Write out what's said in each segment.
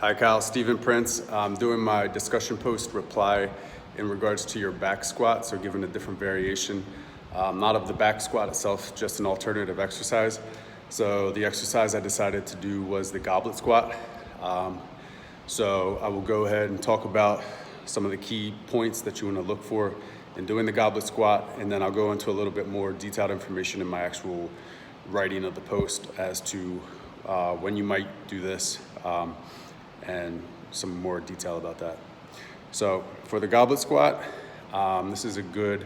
Hi Kyle, Stephen Prince. I'm doing my discussion post reply in regards to your back squat, so given a different variation, not of the back squat itself, just an alternative exercise. So the exercise I decided to do was the goblet squat. So I will go ahead and talk about some of the key points that you want to look for in doing the goblet squat, and then I'll go into a little bit more detailed information in my actual writing of the post as to when you might do this, and some more detail about that. So for the goblet squat, this is a good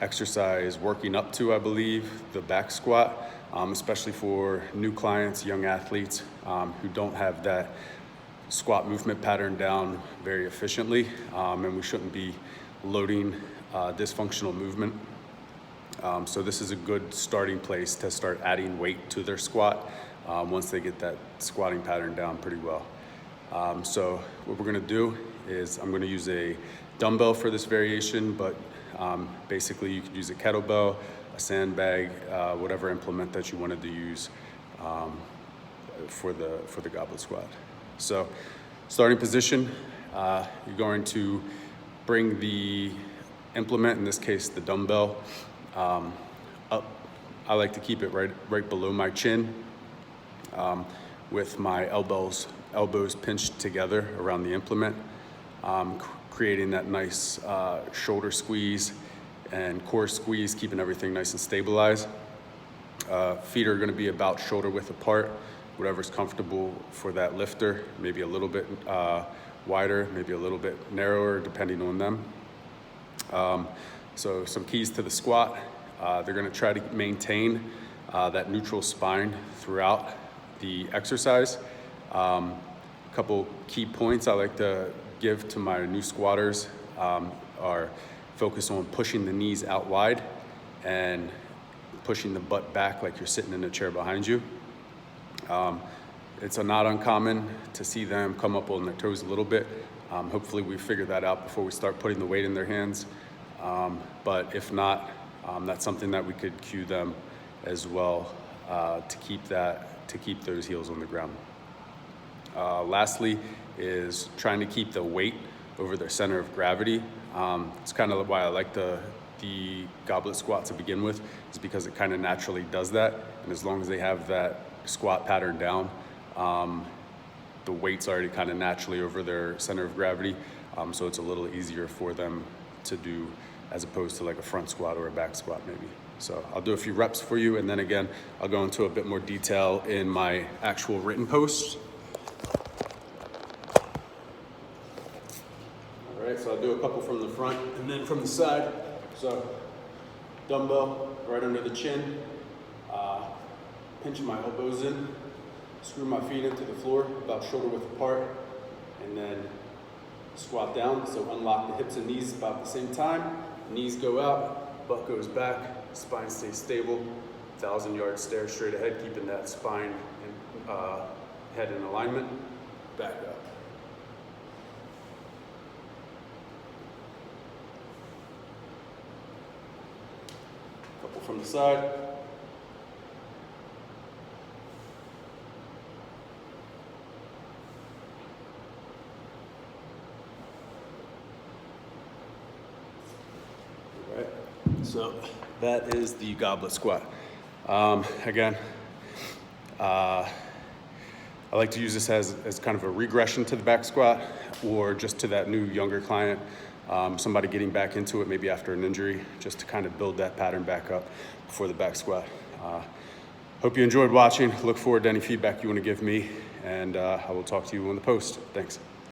exercise working up to, I believe, the back squat, especially for new clients, young athletes who don't have that squat movement pattern down very efficiently, and we shouldn't be loading dysfunctional movement. So this is a good starting place to start adding weight to their squat once they get that squatting pattern down pretty well. So what we're gonna do is I'm gonna use a dumbbell for this variation, but basically you could use a kettlebell, a sandbag, whatever implement that you wanted to use for the goblet squat. So starting position, you're going to bring the implement, in this case the dumbbell, up. I like to keep it right below my chin, with my elbows pinched together around the implement, creating that nice shoulder squeeze and core squeeze, keeping everything nice and stabilized. Feet are going to be about shoulder width apart, whatever's comfortable for that lifter, maybe a little bit wider, maybe a little bit narrower, depending on them. So some keys to the squat. They're going to try to maintain that neutral spine throughout the exercise. A couple key points I like to give to my new squatters are focus on pushing the knees out wide and pushing the butt back like you're sitting in a chair behind you. It's not uncommon to see them come up on their toes a little bit. Hopefully we figure that out before we start putting the weight in their hands. But if not, that's something that we could cue them as well to keep those heels on the ground. Lastly is trying to keep the weight over their center of gravity. It's kind of why I like the goblet squat to begin with, is because it kind of naturally does that. And as long as they have that squat pattern down, the weight's already kind of naturally over their center of gravity. So it's a little easier for them to do as opposed to like a front squat or a back squat maybe. So I'll do a few reps for you, and then again, I'll go into a bit more detail in my actual written posts. All right, so I'll do a couple from the front and then from the side. So dumbbell right under the chin, pinching my elbows in, screw my feet into the floor about shoulder width apart, and then squat down. So unlock the hips and knees about the same time. Knees go out, butt goes back, spine stays stable. 1,000-yard stare straight ahead, keeping that spine and head in alignment. Back up. Couple from the side. Right. So that is the goblet squat. Again, I like to use this as kind of a regression to the back squat, or just to that new younger client, somebody getting back into it maybe after an injury, just to kind of build that pattern back up before the back squat. Hope you enjoyed watching. Look forward to any feedback you want to give me, and I will talk to you on the post. Thanks.